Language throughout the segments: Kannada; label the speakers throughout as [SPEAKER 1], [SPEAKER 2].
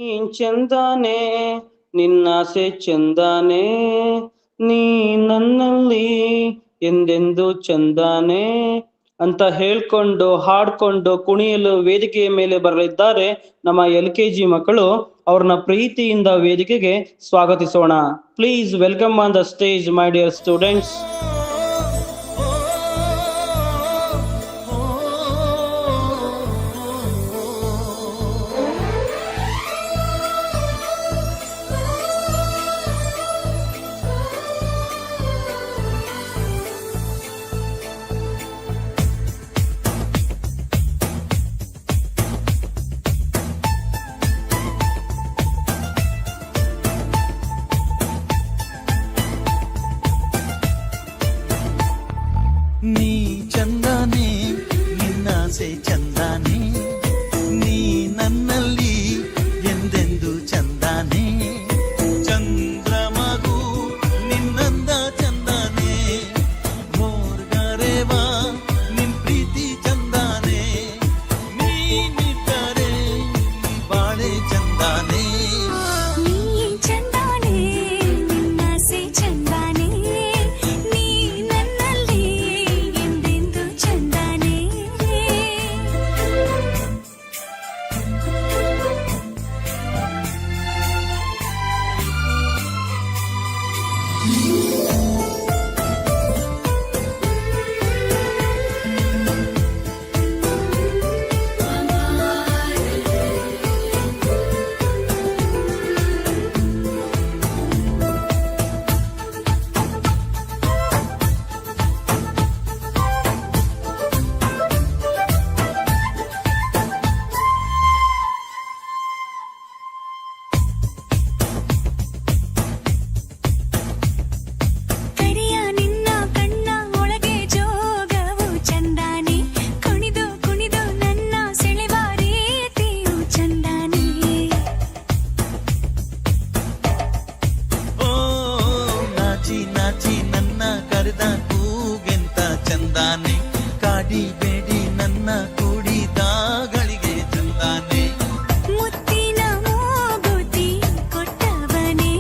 [SPEAKER 1] ನೀನ್ ಚಂದಾನೆ ನಿನ್ನಾಸೆ ಚಂದಾನೆ, ನೀ ನನ್ನಲ್ಲಿ ಎಂದೆಂದು ಚಂದಾನೆ ಅಂತ ಹೇಳ್ಕೊಂಡು ಹಾಡ್ಕೊಂಡು ಕುಣಿಯಲು ವೇದಿಕೆಯ ಮೇಲೆ ಬರಲಿದ್ದಾರೆ ನಮ್ಮ LKG ಮಕ್ಕಳು. ಅವ್ರನ್ನ ಪ್ರೀತಿಯಿಂದ ವೇದಿಕೆಗೆ ಸ್ವಾಗತಿಸೋಣ. Please welcome on the stage my dear students.
[SPEAKER 2] ನೀ ಚಂದಾನೆ ನಿನ್ನಾಸೆ ಚಂದಾನೆ, ನೀ ನನ್ನಲ್ಲಿ ಎಂದೆಂದು ಚಂದಾನೆ, ಚಂದ್ರಮಗು ನಿನ್ನಂದ ಚಂದಾನೆ, ಮೋರ್ಗರೆವ ನಿನ್ ಪ್ರೀತಿ ಚಂದಾನೆ, ನೀನಿಟ್ಟರೆ ಬಾಳೆ ಚಂದಾನೆ. ನಾಚಿ ನನ್ನ ಕರೆದ ಕೂಗೆಂತ ಚಂದಾನೆ, ಕಾಡಿ ಬೇಡಿ ನನ್ನ ಕೂಡಿದಾಗಳಿಗೆ ಚಂದಾನೆ,
[SPEAKER 3] ಮುತ್ತಿನ ಮೂಗುತಿ ಕೊಟ್ಟವನೇ,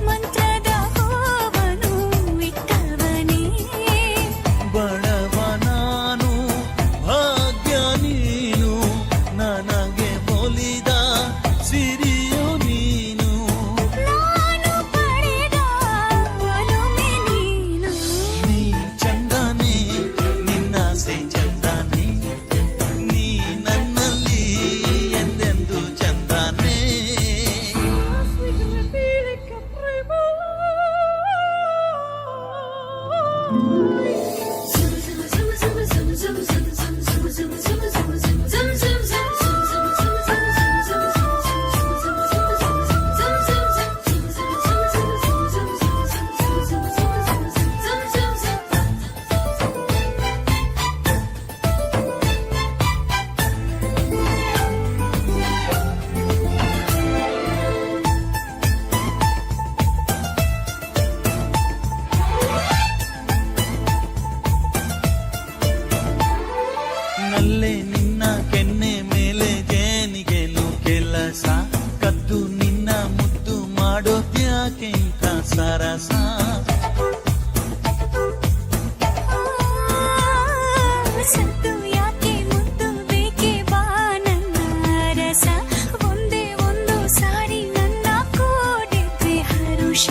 [SPEAKER 3] ಮಂತ್ರದ ಹೂವನ್ನು ಇಟ್ಟವನೇ,
[SPEAKER 2] ಬಡವ ನಾನು ಭಾಗ್ಯ ನೀನು, ನನಗೆ ಒಲಿದ ಸಿರಿಯು ನೀನು,
[SPEAKER 3] ನಾನು ಪಡೆದ ಒಲುಮೆ ನೀನು.
[SPEAKER 2] ನೀ ಚಂದಾನೆ ನಿನ್ನಾಸೆ ಚಂದಾನೆ, ನೀ ನನ್ನಲ್ಲಿ ಎಂದೆಂದು ಚಂದಾನೆ. ನಲ್ಲೆ ನಿನ್ನ ಕೆನ್ನೆ ಮೇಲೆ ಜೇನಿಗೆನು ಕೆಲಸ, ಕದ್ದು ನಿನ್ನ ಮುದ್ದು ಮಾಡೋದ್ಯಾಕೆ ಇಂಥ ಸರಸ,
[SPEAKER 3] ಸತ್ತು ಯಾಕೆ ಮುದ್ದು ಬೇಕೆ ಬಾ ನನ್ನ ರಸ, ಒಂದೇ ಒಂದು ಸಾರಿ ನನ್ನ ಕೂಡಿದ್ದೆ ಹರುಷ,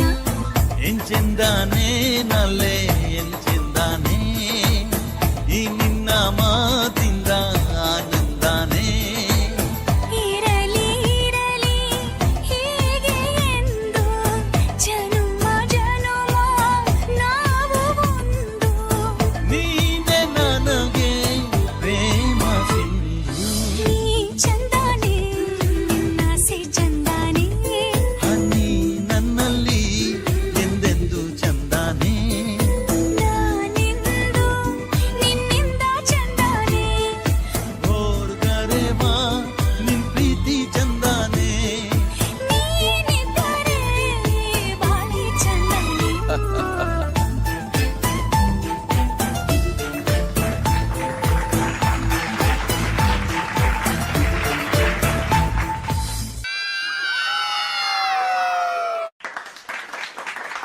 [SPEAKER 2] ಎಂಚೆಂದಾನೆ ನಲ್ಲೆ ಎಂಚೆಂದಾನೆ, ಈ ನಿನ್ನ ಮಾತಿಂದ ಆನಂದಾನೆ,
[SPEAKER 3] ಇರಲಿ ಇರಲಿ ಹೀಗೆ ಎಂದು ಜನುಮ ಜನುಮ ನಾವು ಒಂದು,
[SPEAKER 2] ನೀನೆ ನನಗೆ ಪ್ರೇಮ ಸಿಂಧು,
[SPEAKER 3] ನೀ ಚಂದಾನೆ ನಿನ್ನಾಸೆ ಚಂದಾನೆ,
[SPEAKER 2] ನೀ ನನ್ನಲ್ಲಿ ಎಂದೆಂದು ಚಂದಾನೆ.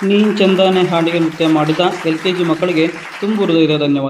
[SPEAKER 1] ನೀನ್ ಚಂದಾನೆ ಹಾಡಿಗೆ ನೃತ್ಯ ಮಾಡಿದ LKG ಮಕ್ಕಳಿಗೆ ತುಂಬು ಹೃದಯದ ಧನ್ಯವಾದ.